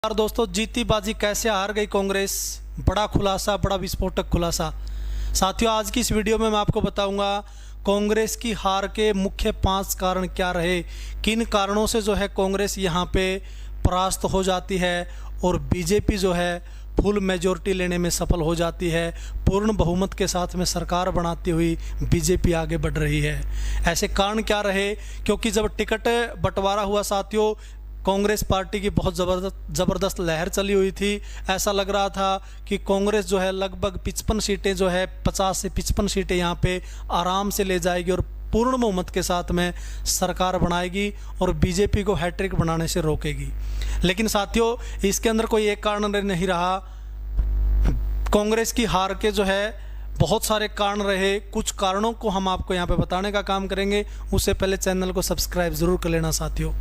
यार दोस्तों, जीती बाजी कैसे हार गई कांग्रेस, बड़ा खुलासा, बड़ा विस्फोटक खुलासा। साथियों, आज की इस वीडियो में मैं आपको बताऊंगा कांग्रेस की हार के मुख्य 5 कारण क्या रहे, किन कारणों से जो है कांग्रेस यहां पे परास्त हो जाती है और बीजेपी जो है फुल मेजॉरिटी लेने में सफल हो जाती है। पूर्ण बहुमत के साथ में सरकार बनाती हुई बीजेपी आगे बढ़ रही है। ऐसे कारण क्या रहे? क्योंकि जब टिकट बंटवारा हुआ साथियों, कांग्रेस पार्टी की बहुत ज़बरदस्त लहर चली हुई थी। ऐसा लग रहा था कि कांग्रेस जो है लगभग 55 सीटें जो है 50 से 55 सीटें यहाँ पे आराम से ले जाएगी और पूर्ण बहुमत के साथ में सरकार बनाएगी और बीजेपी को हैट्रिक बनाने से रोकेगी। लेकिन साथियों, इसके अंदर कोई एक कारण नहीं रहा। कांग्रेस की हार के जो है बहुत सारे कारण रहे। कुछ कारणों को हम आपको यहाँ पे बताने का काम करेंगे। उससे पहले चैनल को सब्सक्राइब जरूर कर लेना साथियों।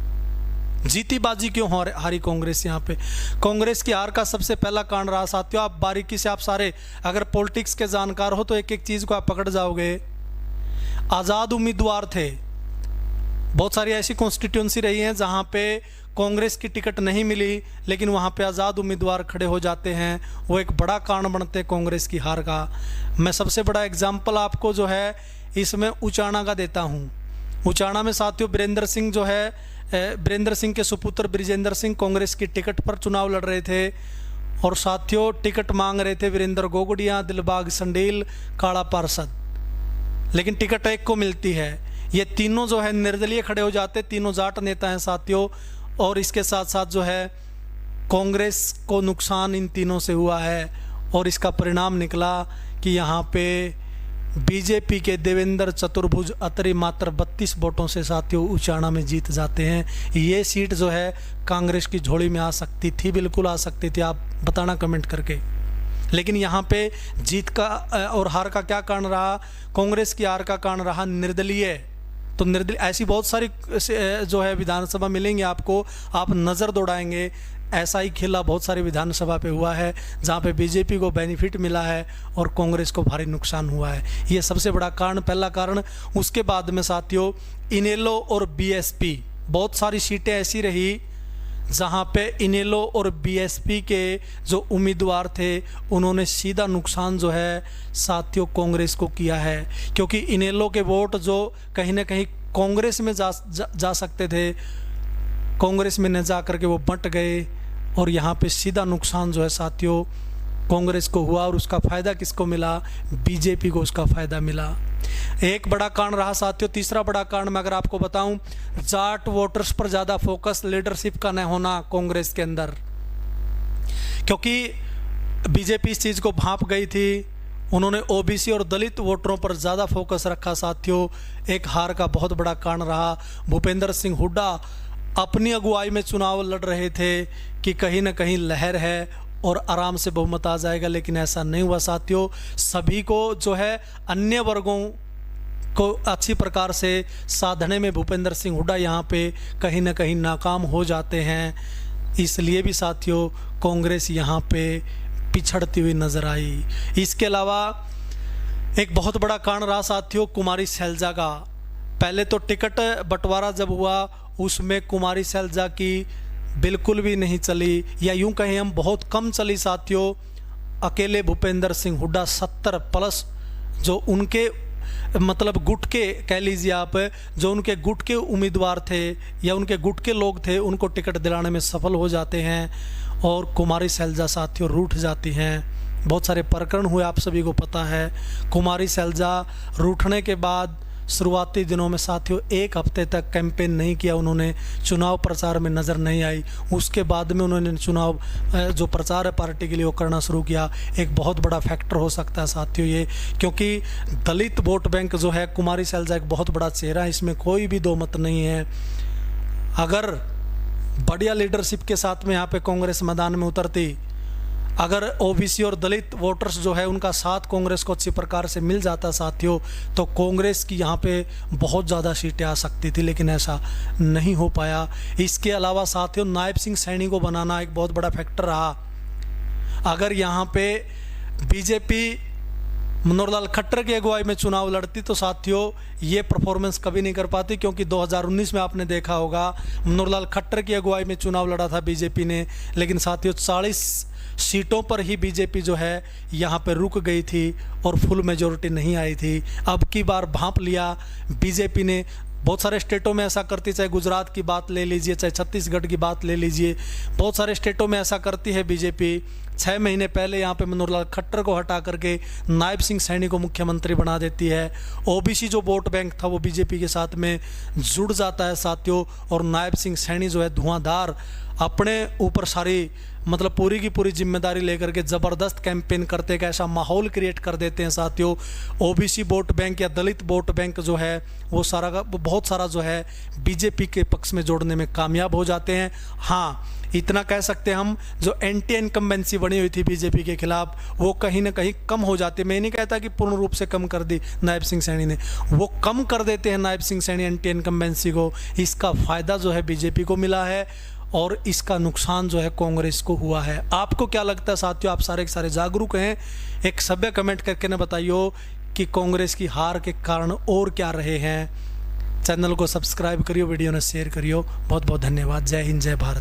जीती बाजी क्यों हारी कांग्रेस? यहाँ पे कांग्रेस की हार का सबसे पहला कारण रहा साथियों, आप बारीकी से, आप सारे अगर पॉलिटिक्स के जानकार हो तो एक एक चीज़ को आप पकड़ जाओगे। आज़ाद उम्मीदवार थे, बहुत सारी ऐसी कॉन्स्टिट्यूंसी रही हैं जहाँ पे कांग्रेस की टिकट नहीं मिली, लेकिन वहाँ पे आज़ाद उम्मीदवार खड़े हो जाते हैं। वो एक बड़ा कारण बनते हैं कांग्रेस की हार का। मैं सबसे बड़ा एग्जाम्पल आपको जो है इसमें उचाना का देता हूँ। उचाना में साथियों वीरेंद्र सिंह जो है, वीरेंद्र सिंह के सुपुत्र ब्रिजेंद्र सिंह कांग्रेस की टिकट पर चुनाव लड़ रहे थे और साथियों टिकट मांग रहे थे वीरेंद्र गोगड़िया, दिलबाग संडील, काला पार्षद, लेकिन टिकट एक को मिलती है। ये तीनों जो है निर्दलीय खड़े हो जाते, तीनों जाट नेता हैं साथियों। और इसके साथ साथ जो है कांग्रेस को नुकसान इन तीनों से हुआ है और इसका परिणाम निकला कि यहाँ पे बीजेपी के देवेंद्र चतुर्भुज अतरी मात्र 32 वोटों से साथियों उचाना में जीत जाते हैं। ये सीट जो है कांग्रेस की झोली में आ सकती थी, बिल्कुल आ सकती थी, आप बताना कमेंट करके। लेकिन यहाँ पे जीत का और हार का क्या कारण रहा? कांग्रेस की हार का कारण रहा निर्दलीय। तो निर्दलीय ऐसी बहुत सारी जो है विधानसभा मिलेंगे आपको, आप नज़र दौड़ाएंगे, ऐसा ही खेला बहुत सारी विधानसभा पे हुआ है जहाँ पे बीजेपी को बेनिफिट मिला है और कांग्रेस को भारी नुकसान हुआ है। ये सबसे बड़ा कारण, पहला कारण। उसके बाद में साथियों इनेलो और बीएसपी, बहुत सारी सीटें ऐसी रही जहाँ पे इनेलो और बीएसपी के जो उम्मीदवार थे उन्होंने सीधा नुकसान जो है साथियों कांग्रेस को किया है। क्योंकि इनेलो के वोट जो कहीं ना कहीं कांग्रेस में जा सकते थे, कांग्रेस में न जा करके वो बंट गए और यहाँ पे सीधा नुकसान जो है साथियों कांग्रेस को हुआ। और उसका फ़ायदा किसको मिला? बीजेपी को उसका फ़ायदा मिला। एक बड़ा कारण रहा साथियों। तीसरा बड़ा कारण मैं अगर आपको बताऊं, जाट वोटर्स पर ज़्यादा फोकस, लीडरशिप का न होना कांग्रेस के अंदर। क्योंकि बीजेपी इस चीज़ को भांप गई थी, उन्होंने ओबीसी और दलित वोटरों पर ज़्यादा फोकस रखा साथियों। एक हार का बहुत बड़ा कारण रहा। भूपेंद्र सिंह हुड्डा अपनी अगुवाई में चुनाव लड़ रहे थे कि कहीं ना कहीं लहर है और आराम से बहुमत आ जाएगा, लेकिन ऐसा नहीं हुआ साथियों। सभी को जो है अन्य वर्गों को अच्छी प्रकार से साधने में भूपेंद्र सिंह हुड्डा यहाँ पे कहीं ना कहीं नाकाम हो जाते हैं। इसलिए भी साथियों कांग्रेस यहाँ पे पिछड़ती हुई नज़र आई। इसके अलावा एक बहुत बड़ा कारण रहा साथियों कुमारी सैलजा का। पहले तो टिकट बंटवारा जब हुआ उसमें कुमारी सैलजा की बिल्कुल भी नहीं चली, या यूं कहें हम बहुत कम चली साथियों। अकेले भूपेंद्र सिंह हुड्डा 70+ जो उनके मतलब गुट के कह लीजिए आप, जो उनके गुट के उम्मीदवार थे या उनके गुट के लोग थे, उनको टिकट दिलाने में सफल हो जाते हैं और कुमारी सैलजा साथियों रूठ जाती हैं। बहुत सारे प्रकरण हुए, आप सभी को पता है। कुमारी सैलजा रूठने के बाद शुरुआती दिनों में साथियों 1 हफ्ते तक कैंपेन नहीं किया उन्होंने, चुनाव प्रचार में नज़र नहीं आई। उसके बाद में उन्होंने चुनाव जो प्रचार है पार्टी के लिए वो करना शुरू किया। एक बहुत बड़ा फैक्टर हो सकता है साथियों ये, क्योंकि दलित वोट बैंक जो है, कुमारी सैलजा एक बहुत बड़ा चेहरा है, इसमें कोई भी दो मत नहीं है। अगर बढ़िया लीडरशिप के साथ में यहाँ पे कांग्रेस मैदान में उतरती, अगर ओबीसी और दलित वोटर्स जो है उनका साथ कांग्रेस को अच्छी प्रकार से मिल जाता साथियों, तो कांग्रेस की यहाँ पे बहुत ज़्यादा सीटें आ सकती थी, लेकिन ऐसा नहीं हो पाया। इसके अलावा साथियों नायब सिंह सैनी को बनाना एक बहुत बड़ा फैक्टर रहा। अगर यहाँ पे बीजेपी मनोहर लाल खट्टर की अगुवाई में चुनाव लड़ती तो साथियों ये परफॉर्मेंस कभी नहीं कर पाती, क्योंकि 2019 में आपने देखा होगा मनोहर लाल खट्टर की अगुवाई में चुनाव लड़ा था बीजेपी ने, लेकिन साथियों 40 सीटों पर ही बीजेपी जो है यहाँ पे रुक गई थी और फुल मेजोरिटी नहीं आई थी। अब की बार भांप लिया बीजेपी ने, बहुत सारे स्टेटों में ऐसा करती, चाहे गुजरात की बात ले लीजिए, चाहे छत्तीसगढ़ की बात ले लीजिए, बहुत सारे स्टेटों में ऐसा करती है बीजेपी। 6 महीने पहले यहाँ पे मनोहर लाल खट्टर को हटा करके नायब सिंह सैनी को मुख्यमंत्री बना देती है। ओबीसी जो वोट बैंक था वो बीजेपी के साथ में जुड़ जाता है साथियों, और नायब सिंह सैनी जो है धुआंधार अपने ऊपर सारी मतलब पूरी की पूरी जिम्मेदारी लेकर के ज़बरदस्त कैंपेन करते, एक ऐसा माहौल क्रिएट कर देते हैं साथियों। ओबीसी वोट बैंक या दलित वोट बैंक जो है वो सारा का बहुत सारा जो है बीजेपी के पक्ष में जोड़ने में कामयाब हो जाते हैं। हाँ, इतना कह सकते हैं हम, जो एंटी इनकम्बेंसी बनी हुई थी बीजेपी के खिलाफ वो कहीं ना कहीं कम हो जाती है। मैं नहीं कहता कि पूर्ण रूप से कम कर दी नायब सिंह सैनी ने, वो कम कर देते हैं नायब सिंह सैनी एंटी इनकम्बेंसी को। इसका फ़ायदा जो है बीजेपी को मिला है और इसका नुकसान जो है कांग्रेस को हुआ है। आपको क्या लगता है साथियों? आप सारे के सारे जागरूक हैं, एक सभ्य कमेंट करके ना बताइए कि कांग्रेस की हार के कारण और क्या रहे हैं। चैनल को सब्सक्राइब करियो, वीडियो ने शेयर करियो। बहुत बहुत धन्यवाद। जय हिंद, जय भारत।